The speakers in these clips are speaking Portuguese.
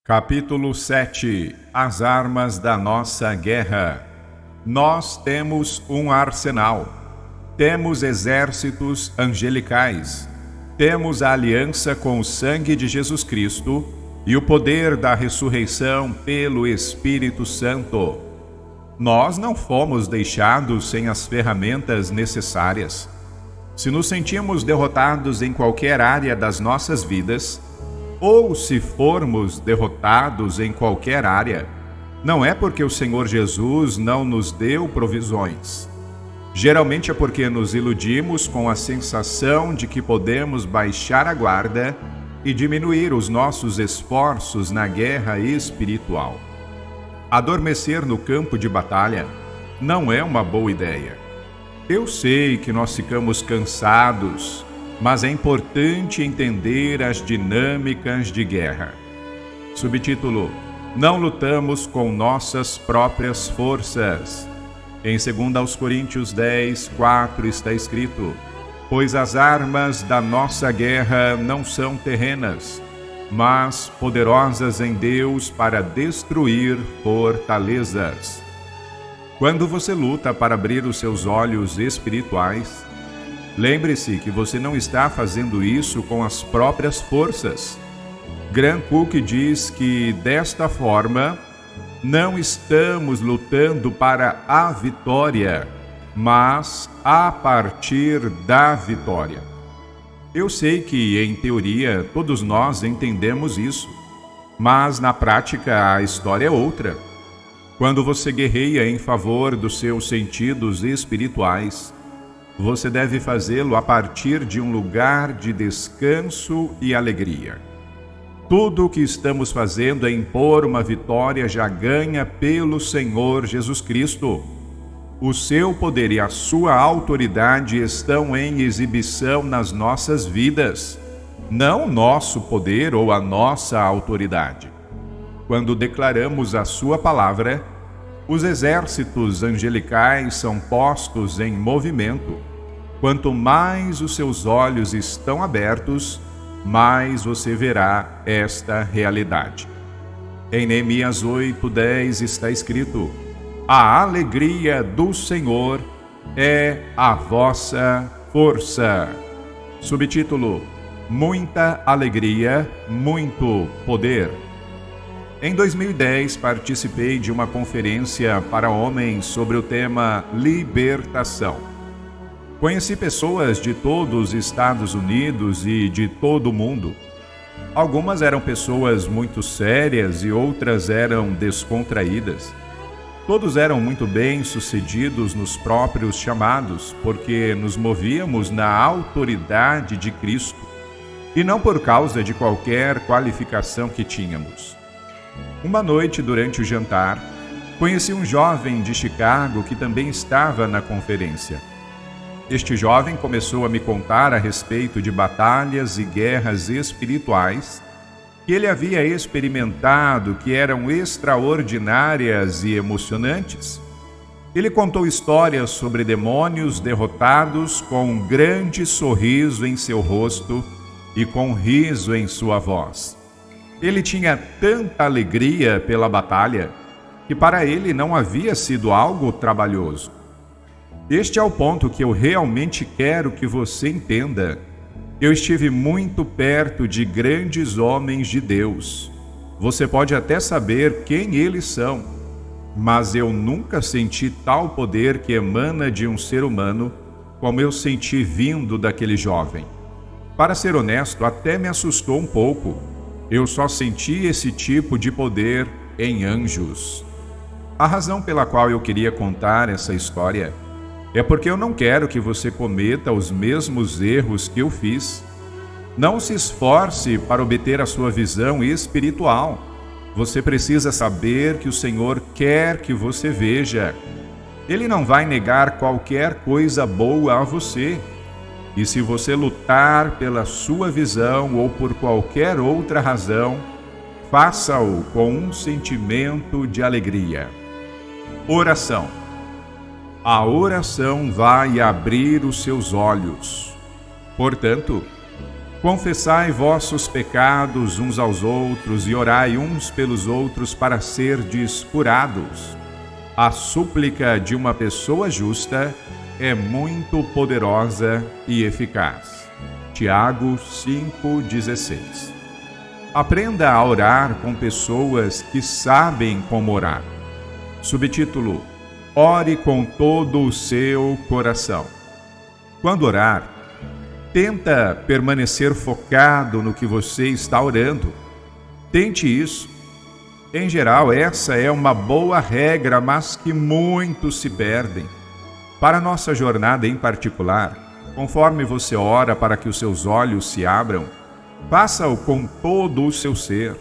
Capítulo 7. As armas da nossa guerra. Nós temos um arsenal. Temos exércitos angelicais. Temos a aliança com o sangue de Jesus Cristo e o poder da ressurreição pelo Espírito Santo. Nós não fomos deixados sem as ferramentas necessárias. Se nos sentimos derrotados em qualquer área das nossas vidas, ou se formos derrotados em qualquer área, não é porque o Senhor Jesus não nos deu provisões. Geralmente é porque nos iludimos com a sensação de que podemos baixar a guarda e diminuir os nossos esforços na guerra espiritual. Adormecer no campo de batalha não é uma boa ideia. Eu sei que nós ficamos cansados, mas é importante entender as dinâmicas de guerra. Subtítulo: Não lutamos com nossas próprias forças. Em 2 Coríntios 10, 4 está escrito: Pois as armas da nossa guerra não são terrenas, mas poderosas em Deus para destruir fortalezas. Quando você luta para abrir os seus olhos espirituais, lembre-se que você não está fazendo isso com as próprias forças. Graham Cooke diz que, desta forma, não estamos lutando para a vitória, mas a partir da vitória. Eu sei que, em teoria, todos nós entendemos isso, mas na prática a história é outra. Quando você guerreia em favor dos seus sentidos espirituais, você deve fazê-lo a partir de um lugar de descanso e alegria. Tudo o que estamos fazendo é impor uma vitória já ganha pelo Senhor Jesus Cristo. O seu poder e a sua autoridade estão em exibição nas nossas vidas, não o nosso poder ou a nossa autoridade. Quando declaramos a sua palavra, os exércitos angelicais são postos em movimento. Quanto mais os seus olhos estão abertos, mais você verá esta realidade. Em Neemias 8:10 está escrito: A alegria do Senhor é a vossa força. Subtítulo: Muita alegria, muito poder. Em 2010, participei de uma conferência para homens sobre o tema libertação. Conheci pessoas de todos os Estados Unidos e de todo o mundo. Algumas eram pessoas muito sérias e outras eram descontraídas. Todos eram muito bem-sucedidos nos próprios chamados, porque nos movíamos na autoridade de Cristo e não por causa de qualquer qualificação que tínhamos. Uma noite, durante o jantar, conheci um jovem de Chicago que também estava na conferência. Este jovem começou a me contar a respeito de batalhas e guerras espirituais que ele havia experimentado, que eram extraordinárias e emocionantes. Ele contou histórias sobre demônios derrotados com um grande sorriso em seu rosto e com riso em sua voz. Ele tinha tanta alegria pela batalha que para ele não havia sido algo trabalhoso. Este é o ponto que eu realmente quero que você entenda. Eu estive muito perto de grandes homens de Deus. Você pode até saber quem eles são, mas eu nunca senti tal poder que emana de um ser humano como eu senti vindo daquele jovem. Para ser honesto, até me assustou um pouco. Eu só senti esse tipo de poder em anjos. A razão pela qual eu queria contar essa história é porque eu não quero que você cometa os mesmos erros que eu fiz. Não se esforce para obter a sua visão espiritual. Você precisa saber que o Senhor quer que você veja. Ele não vai negar qualquer coisa boa a você. E se você lutar pela sua visão ou por qualquer outra razão, faça-o com um sentimento de alegria. Oração. A oração vai abrir os seus olhos. Portanto, Confessai vossos pecados uns aos outros e orai uns pelos outros para serdes curados. A súplica de uma pessoa justa é muito poderosa e eficaz. Tiago 5,16. Aprenda a orar com pessoas que sabem como orar. Subtítulo: Ore com todo o seu coração. Quando orar, tenta permanecer focado no que você está orando. Tente isso. Em geral, essa é uma boa regra, mas que muitos se perdem. Para nossa jornada em particular, conforme você ora para que os seus olhos se abram, faça-o com todo o seu ser.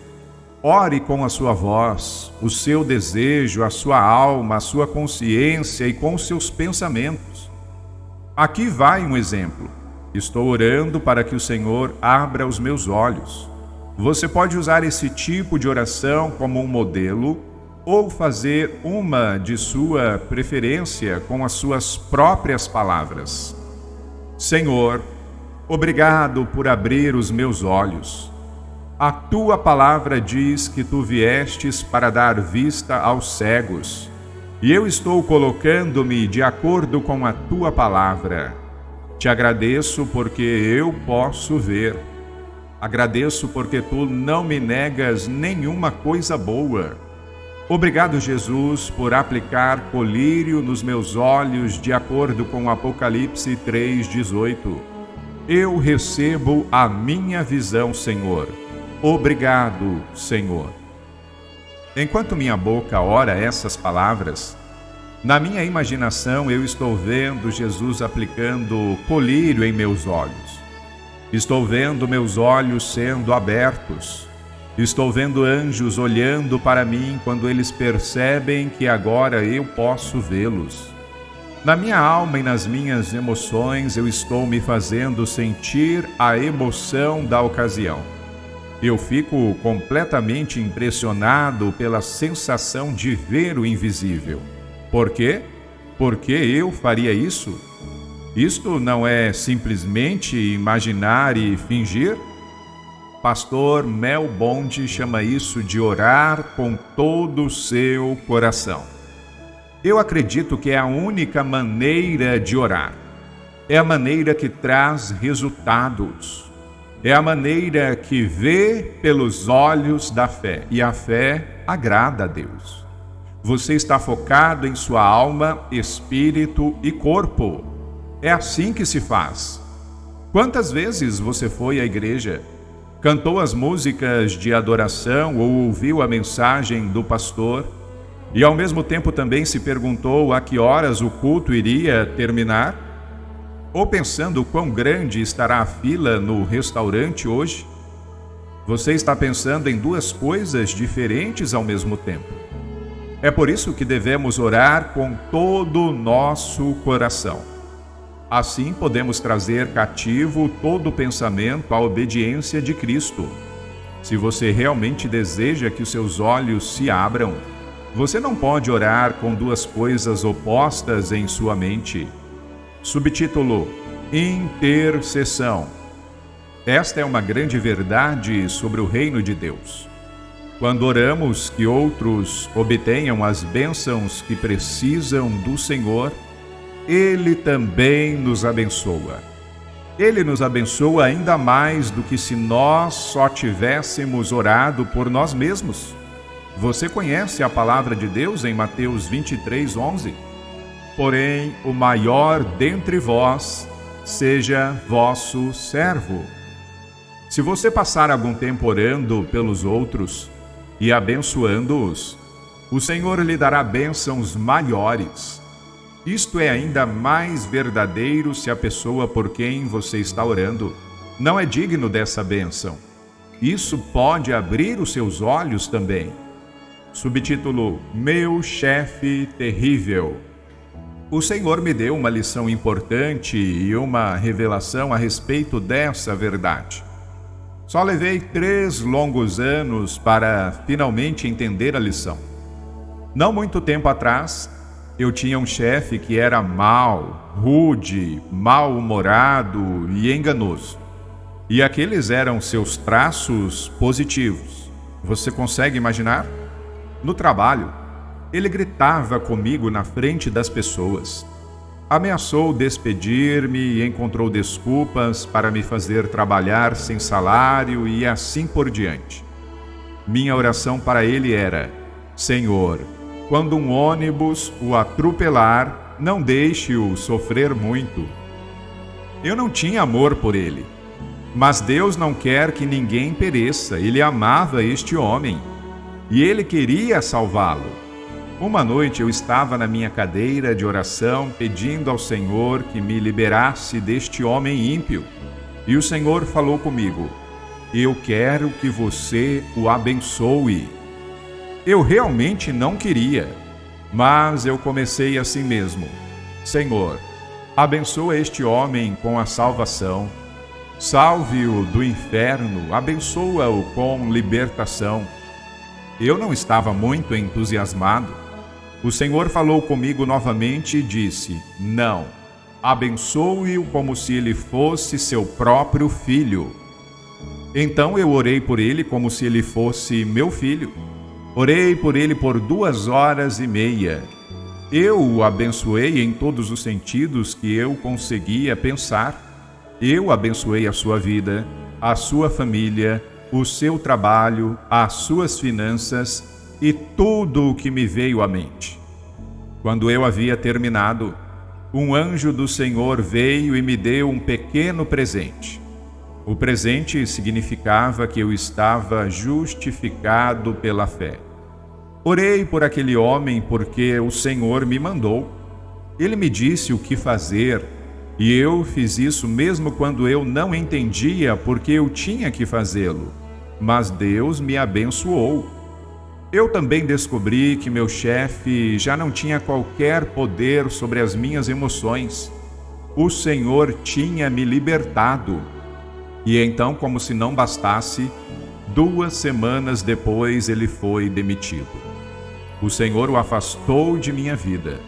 Ore com a sua voz, o seu desejo, a sua alma, a sua consciência e com os seus pensamentos. Aqui vai um exemplo. Estou orando para que o Senhor abra os meus olhos. Você pode usar esse tipo de oração como um modelo ou fazer uma de sua preferência com as suas próprias palavras. Senhor, obrigado por abrir os meus olhos. A tua palavra diz que tu viestes para dar vista aos cegos, e eu estou colocando-me de acordo com a tua palavra. Te agradeço porque eu posso ver. Agradeço porque tu não me negas nenhuma coisa boa. Obrigado, Jesus, por aplicar colírio nos meus olhos de acordo com Apocalipse 3,18. Eu recebo a minha visão, Senhor. Obrigado, Senhor. Enquanto minha boca ora essas palavras, na minha imaginação eu estou vendo Jesus aplicando colírio em meus olhos. Estou vendo meus olhos sendo abertos. Estou vendo anjos olhando para mim quando eles percebem que agora eu posso vê-los. Na minha alma e nas minhas emoções eu estou me fazendo sentir a emoção da ocasião. Eu fico completamente impressionado pela sensação de ver o invisível. Por quê? Por que eu faria isso? Isto não é simplesmente imaginar e fingir? Pastor Mel Bond chama isso de orar com todo o seu coração. Eu acredito que é a única maneira de orar. É a maneira que traz resultados. É a maneira que vê pelos olhos da fé. E a fé agrada a Deus. Você está focado em sua alma, espírito e corpo. É assim que se faz. Quantas vezes você foi à igreja, cantou as músicas de adoração ou ouviu a mensagem do pastor e ao mesmo tempo também se perguntou a que horas o culto iria terminar? Ou pensando quão grande estará a fila no restaurante hoje? Você está pensando em duas coisas diferentes ao mesmo tempo. É por isso que devemos orar com todo o nosso coração. Assim podemos trazer cativo todo o pensamento à obediência de Cristo. Se você realmente deseja que os seus olhos se abram, você não pode orar com duas coisas opostas em sua mente. Subtítulo: Intercessão. Esta é uma grande verdade sobre o reino de Deus. Quando oramos que outros obtenham as bênçãos que precisam do Senhor, Ele também nos abençoa. Ele nos abençoa ainda mais do que se nós só tivéssemos orado por nós mesmos. Você conhece a palavra de Deus em Mateus 23:11? Porém, o maior dentre vós seja vosso servo. Se você passar algum tempo orando pelos outros e abençoando-os, o Senhor lhe dará bênçãos maiores. Isto é ainda mais verdadeiro se a pessoa por quem você está orando não é digno dessa bênção. Isso pode abrir os seus olhos também. Subtítulo: Meu chefe terrível. O Senhor me deu uma lição importante e uma revelação a respeito dessa verdade. Só levei 3 longos anos para finalmente entender a lição. Não muito tempo atrás, eu tinha um chefe que era mau, rude, mal-humorado e enganoso. E aqueles eram seus traços positivos. Você consegue imaginar? No trabalho, ele gritava comigo na frente das pessoas. Ameaçou despedir-me e encontrou desculpas para me fazer trabalhar sem salário e assim por diante. Minha oração para ele era: Senhor, quando um ônibus o atropelar, não deixe-o sofrer muito. Eu não tinha amor por ele. Mas Deus não quer que ninguém pereça. Ele amava este homem e ele queria salvá-lo. Uma noite eu estava na minha cadeira de oração pedindo ao Senhor que me liberasse deste homem ímpio. E o Senhor falou comigo: eu quero que você o abençoe. Eu realmente não queria, mas eu comecei assim mesmo: Senhor, abençoa este homem com a salvação. Salve-o do inferno, abençoa-o com libertação. Eu não estava muito entusiasmado. O Senhor falou comigo novamente e disse: não, abençoe-o como se ele fosse seu próprio filho. Então eu orei por ele como se ele fosse meu filho. Orei por ele por 2 horas e meia. Eu o abençoei em todos os sentidos que eu conseguia pensar. Eu abençoei a sua vida, a sua família, o seu trabalho, as suas finanças e tudo o que me veio à mente. Quando eu havia terminado, um anjo do Senhor veio e me deu um pequeno presente. O presente significava que eu estava justificado pela fé. Orei por aquele homem porque o Senhor me mandou. Ele me disse o que fazer. E eu fiz isso mesmo quando eu não entendia porque eu tinha que fazê-lo. Mas Deus me abençoou. Eu também descobri que meu chefe já não tinha qualquer poder sobre as minhas emoções. O Senhor tinha me libertado. E então, como se não bastasse, 2 semanas depois ele foi demitido. O Senhor o afastou de minha vida.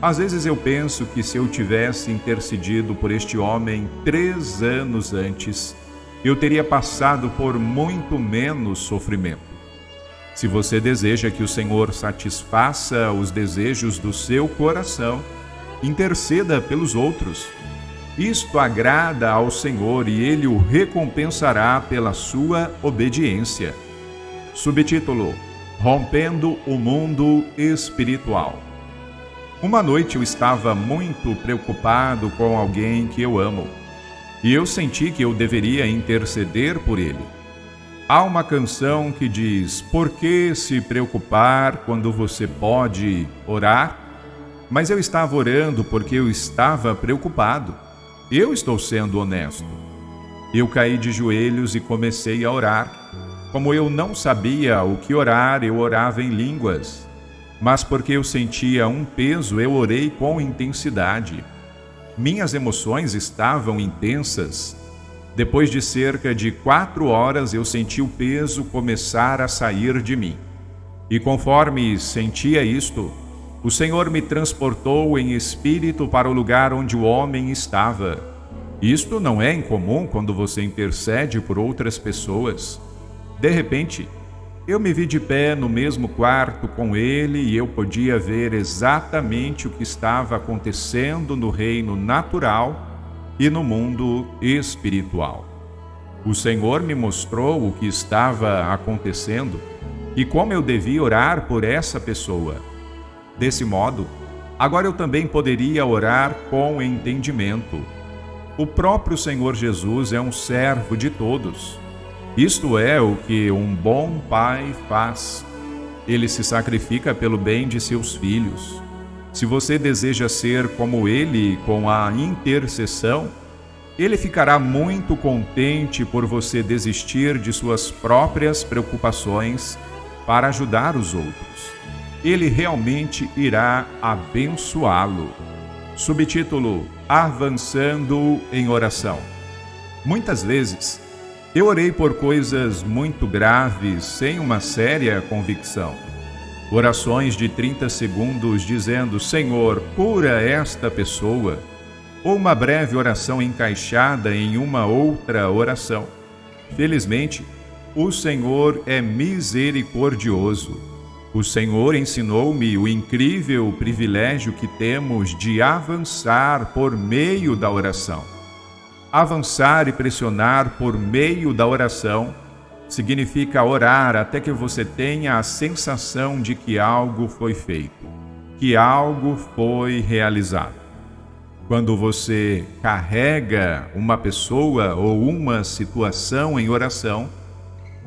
Às vezes eu penso que se eu tivesse intercedido por este homem 3 anos antes, eu teria passado por muito menos sofrimento. Se você deseja que o Senhor satisfaça os desejos do seu coração, interceda pelos outros. Isto agrada ao Senhor e Ele o recompensará pela sua obediência. Subtítulo: Rompendo o mundo espiritual. Uma noite eu estava muito preocupado com alguém que eu amo, e eu senti que eu deveria interceder por ele. Há uma canção que diz: por que se preocupar quando você pode orar? Mas eu estava orando porque eu estava preocupado. Eu estou sendo honesto. Eu caí de joelhos e comecei a orar. Como eu não sabia o que orar, eu orava em línguas. Mas porque eu sentia um peso, eu orei com intensidade. Minhas emoções estavam intensas. Depois de cerca de 4 horas, eu senti o peso começar a sair de mim. E conforme sentia isto, o Senhor me transportou em espírito para o lugar onde o homem estava. Isto não é incomum quando você intercede por outras pessoas. De repente, eu me vi de pé no mesmo quarto com ele e eu podia ver exatamente o que estava acontecendo no reino natural e no mundo espiritual. O Senhor me mostrou o que estava acontecendo e como eu devia orar por essa pessoa. Desse modo, agora eu também poderia orar com entendimento. O próprio Senhor Jesus é um servo de todos. Isto é o que um bom pai faz. Ele se sacrifica pelo bem de seus filhos. Se você deseja ser como ele com a intercessão, ele ficará muito contente por você desistir de suas próprias preocupações para ajudar os outros. Ele realmente irá abençoá-lo. Subtítulo: Avançando em oração. Muitas vezes, eu orei por coisas muito graves sem uma séria convicção. Orações de 30 segundos dizendo: Senhor, cura esta pessoa. ou uma breve oração encaixada em uma outra oração. Felizmente, o Senhor é misericordioso. O Senhor ensinou-me o incrível privilégio que temos de avançar por meio da oração. Avançar e pressionar por meio da oração significa orar até que você tenha a sensação de que algo foi feito, que algo foi realizado. Quando você carrega uma pessoa ou uma situação em oração,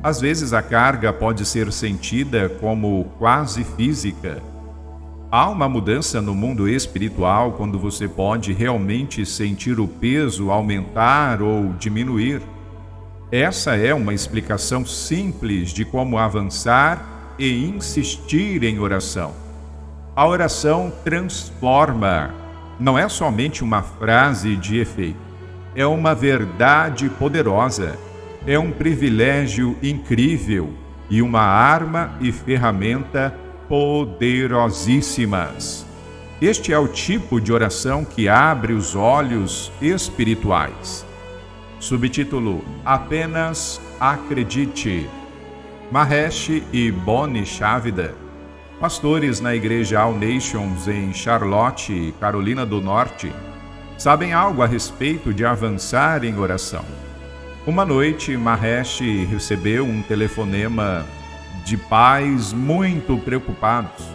às vezes a carga pode ser sentida como quase física. Há uma mudança no mundo espiritual quando você pode realmente sentir o peso aumentar ou diminuir. Essa é uma explicação simples de como avançar e insistir em oração. A oração transforma. Não é somente uma frase de efeito. É uma verdade poderosa. É um privilégio incrível e uma arma e ferramenta poderosíssimas. Este é o tipo de oração que abre os olhos espirituais. Subtítulo: Apenas acredite. Mahesh e Bonnie Chavda, pastores na igreja All Nations em Charlotte, Carolina do Norte, sabem algo a respeito de avançar em oração. Uma noite, Mahesh recebeu um telefonema de pais muito preocupados,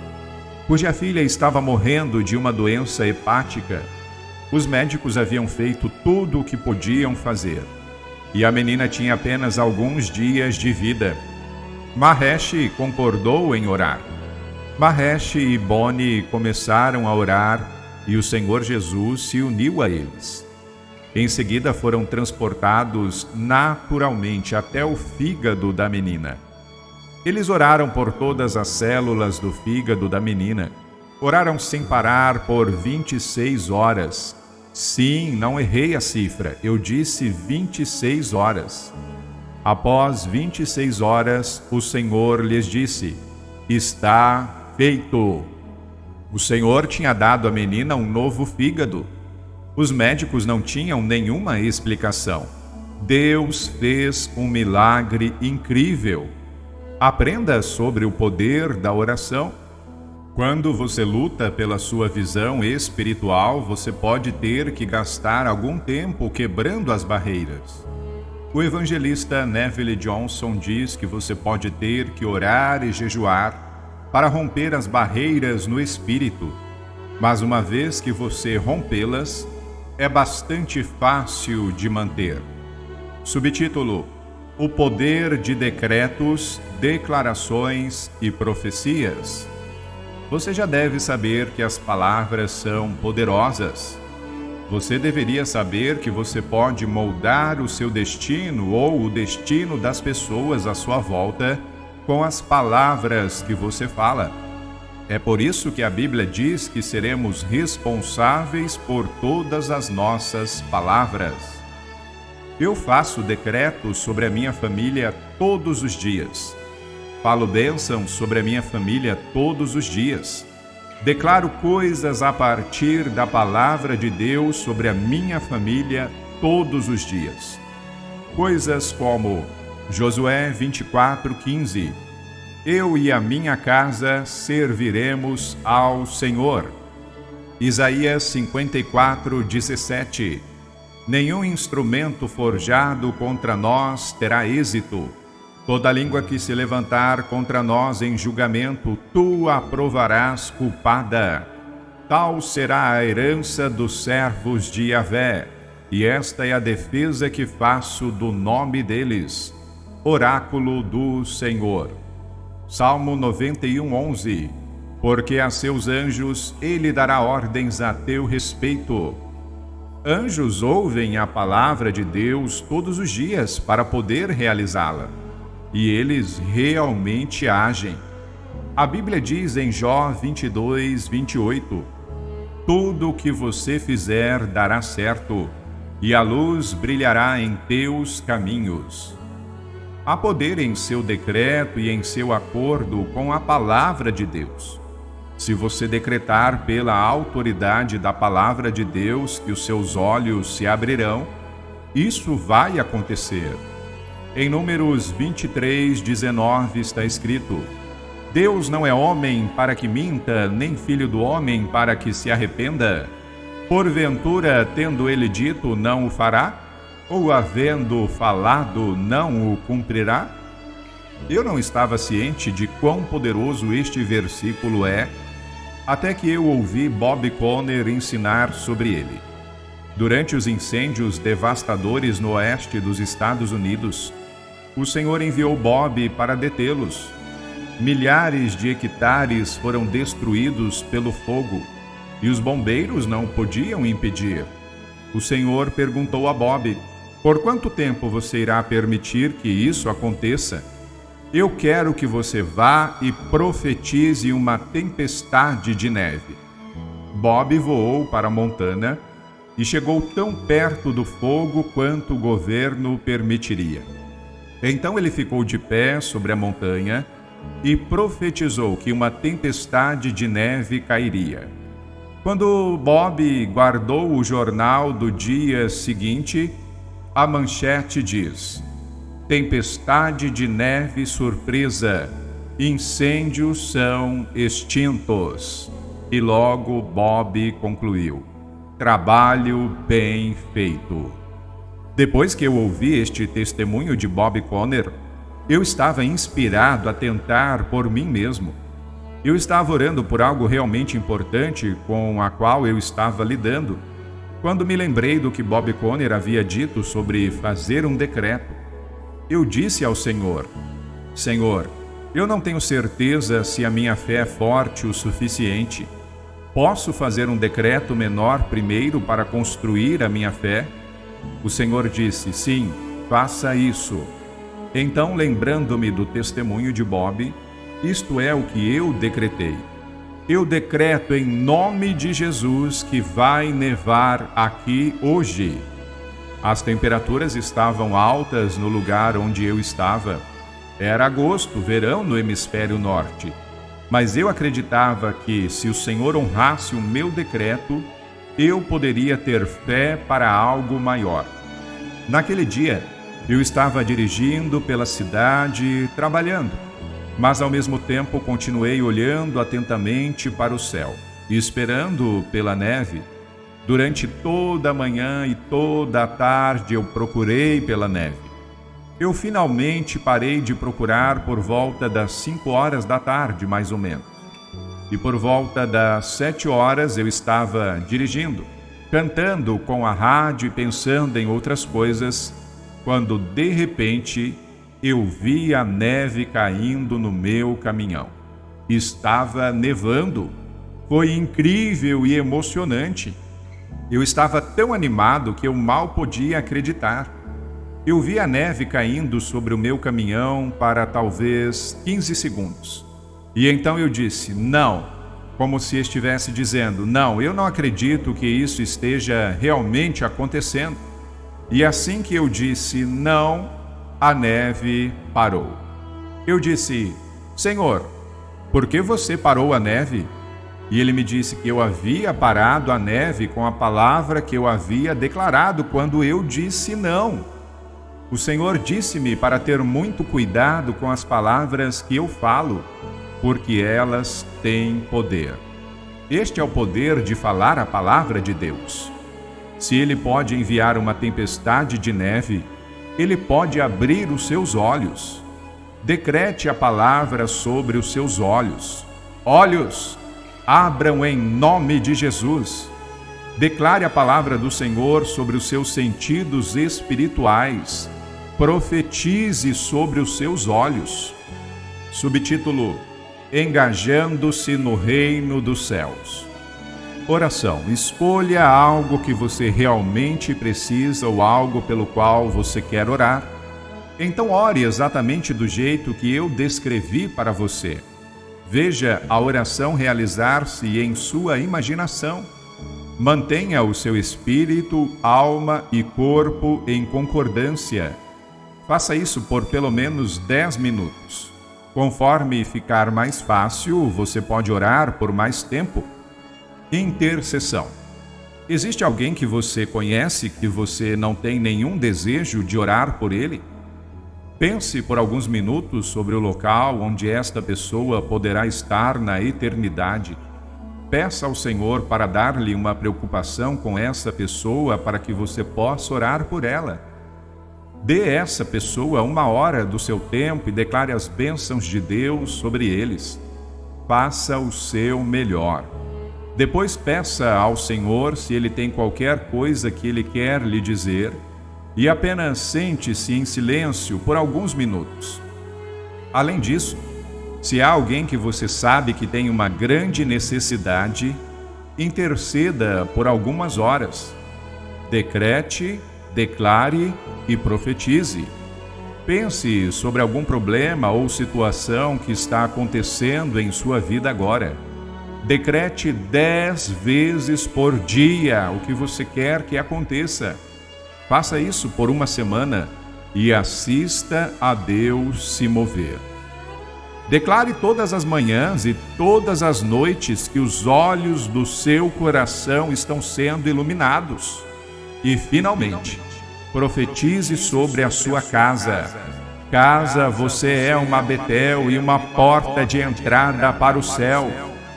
cuja filha estava morrendo de uma doença hepática. Os médicos haviam feito tudo o que podiam fazer, e a menina tinha apenas alguns dias de vida. Mahesh concordou em orar. Mahesh e Bonnie começaram a orar e o Senhor Jesus se uniu a eles. Em seguida foram transportados naturalmente até o fígado da menina. Eles oraram por todas as células do fígado da menina. Oraram sem parar por 26 horas. Sim, não errei a cifra, eu disse 26 horas. Após 26 horas, o Senhor lhes disse: está feito. O Senhor tinha dado à menina um novo fígado. Os médicos não tinham nenhuma explicação. Deus fez um milagre incrível. Aprenda sobre o poder da oração. Quando você luta pela sua visão espiritual, você pode ter que gastar algum tempo quebrando as barreiras. O evangelista Neville Johnson diz que você pode ter que orar e jejuar para romper as barreiras no espírito. Mas uma vez que você rompê-las, é bastante fácil de manter. Subtítulo: O poder de decretos, declarações e profecias. Você já deve saber que as palavras são poderosas. Você deveria saber que você pode moldar o seu destino ou o destino das pessoas à sua volta com as palavras que você fala. É por isso que a Bíblia diz que seremos responsáveis por todas as nossas palavras. Eu faço decretos sobre a minha família todos os dias. Falo bênçãos sobre a minha família todos os dias. Declaro coisas a partir da palavra de Deus sobre a minha família todos os dias. Coisas como Josué 24:15. Eu e a minha casa serviremos ao Senhor. Isaías 54:17. Nenhum instrumento forjado contra nós terá êxito. Toda língua que se levantar contra nós em julgamento, tu a provarás culpada. Tal será a herança dos servos de Yahvé, e esta é a defesa que faço do nome deles. Oráculo do Senhor. Salmo 91:11. Porque a seus anjos ele dará ordens a teu respeito. Anjos ouvem a palavra de Deus todos os dias para poder realizá-la. E eles realmente agem. A Bíblia diz em Jó 22:28. Tudo o que você fizer dará certo, e a luz brilhará em teus caminhos. Há poder em seu decreto e em seu acordo com a palavra de Deus. Se você decretar pela autoridade da palavra de Deus que os seus olhos se abrirão, isso vai acontecer. Em Números 23:19 está escrito: Deus não é homem para que minta, nem filho do homem para que se arrependa. Porventura, tendo ele dito, não o fará? Ou havendo falado, não o cumprirá? Eu não estava ciente de quão poderoso este versículo é, até que eu ouvi Bob Conner ensinar sobre ele. Durante os incêndios devastadores no oeste dos Estados Unidos, o Senhor enviou Bob para detê-los. Milhares de hectares foram destruídos pelo fogo e os bombeiros não podiam impedir. O Senhor perguntou a Bob: por quanto tempo você irá permitir que isso aconteça? Eu quero que você vá e profetize uma tempestade de neve. Bob voou para Montana e chegou tão perto do fogo quanto o governo permitiria. Então ele ficou de pé sobre a montanha e profetizou que uma tempestade de neve cairia. Quando Bob guardou o jornal do dia seguinte, a manchete diz: tempestade de neve surpresa, incêndios são extintos. E logo Bob concluiu: trabalho bem feito. Depois que eu ouvi este testemunho de Bob Conner, eu estava inspirado a tentar por mim mesmo. Eu estava orando por algo realmente importante com a qual eu estava lidando, quando me lembrei do que Bob Conner havia dito sobre fazer um decreto. Eu disse ao Senhor: Senhor, eu não tenho certeza se a minha fé é forte o suficiente. Posso fazer um decreto menor primeiro para construir a minha fé? O Senhor disse: sim, faça isso. Então, lembrando-me do testemunho de Bob, isto é o que eu decretei. Eu decreto em nome de Jesus que vai nevar aqui hoje. As temperaturas estavam altas no lugar onde eu estava. Era agosto, verão no hemisfério norte. Mas eu acreditava que, se o Senhor honrasse o meu decreto, eu poderia ter fé para algo maior. Naquele dia, eu estava dirigindo pela cidade, trabalhando, mas ao mesmo tempo continuei olhando atentamente para o céu, esperando pela neve. Durante toda a manhã e toda a tarde eu procurei pela neve. Eu finalmente parei de procurar por volta das 5 horas da tarde, mais ou menos. E por volta das 7 horas eu estava dirigindo, cantando com a rádio e pensando em outras coisas, quando de repente eu vi a neve caindo no meu caminhão. Estava nevando. Foi incrível e emocionante. Eu estava tão animado que eu mal podia acreditar. Eu vi a neve caindo sobre o meu caminhão para talvez 15 segundos. E então eu disse, não, como se estivesse dizendo, não, eu não acredito que isso esteja realmente acontecendo. E assim que eu disse não, a neve parou. Eu disse, Senhor, por que você parou a neve? E ele me disse que eu havia parado a neve com a palavra que eu havia declarado quando eu disse não. O Senhor disse-me para ter muito cuidado com as palavras que eu falo, porque elas têm poder. Este é o poder de falar a palavra de Deus. Se Ele pode enviar uma tempestade de neve, Ele pode abrir os seus olhos. Decrete a palavra sobre os seus olhos. Olhos, abram em nome de Jesus. Declare a palavra do Senhor sobre os seus sentidos espirituais. Profetize sobre os seus olhos. Subtítulo: Engajando-se no reino dos céus. Oração: escolha algo que você realmente precisa ou algo pelo qual você quer orar. Então ore exatamente do jeito que eu descrevi para você. Veja a oração realizar-se em sua imaginação. Mantenha o seu espírito, alma e corpo em concordância. Faça isso por pelo menos 10 minutos. Conforme ficar mais fácil, você pode orar por mais tempo. Intercessão. Existe alguém que você conhece que você não tem nenhum desejo de orar por ele? Pense por alguns minutos sobre o local onde esta pessoa poderá estar na eternidade. Peça ao Senhor para dar-lhe uma preocupação com essa pessoa para que você possa orar por ela. Dê a essa pessoa 1 hora do seu tempo e declare as bênçãos de Deus sobre eles. Faça o seu melhor. Depois peça ao Senhor se Ele tem qualquer coisa que Ele quer lhe dizer e apenas sente-se em silêncio por alguns minutos. Além disso, se há alguém que você sabe que tem uma grande necessidade, interceda por algumas horas. Decrete, declare e profetize. Pense sobre algum problema ou situação que está acontecendo em sua vida agora. Decrete 10 vezes por dia o que você quer que aconteça. Faça isso por 1 semana e assista a Deus se mover. Declare todas as manhãs e todas as noites que os olhos do seu coração estão sendo iluminados. E, finalmente, profetize sobre a sua casa. Casa, você é uma Betel e uma porta de entrada para o céu.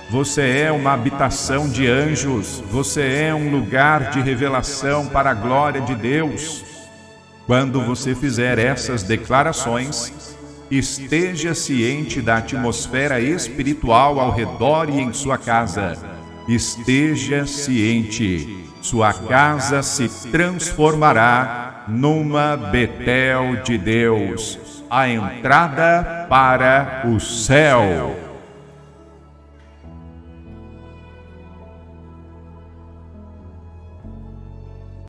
Você é uma habitação de anjos. Você é um lugar de revelação para a glória de Deus. Quando você fizer essas declarações, esteja ciente da atmosfera espiritual ao redor e em sua casa. Esteja ciente. Sua casa se transformará numa Betel de Deus, a entrada para o céu.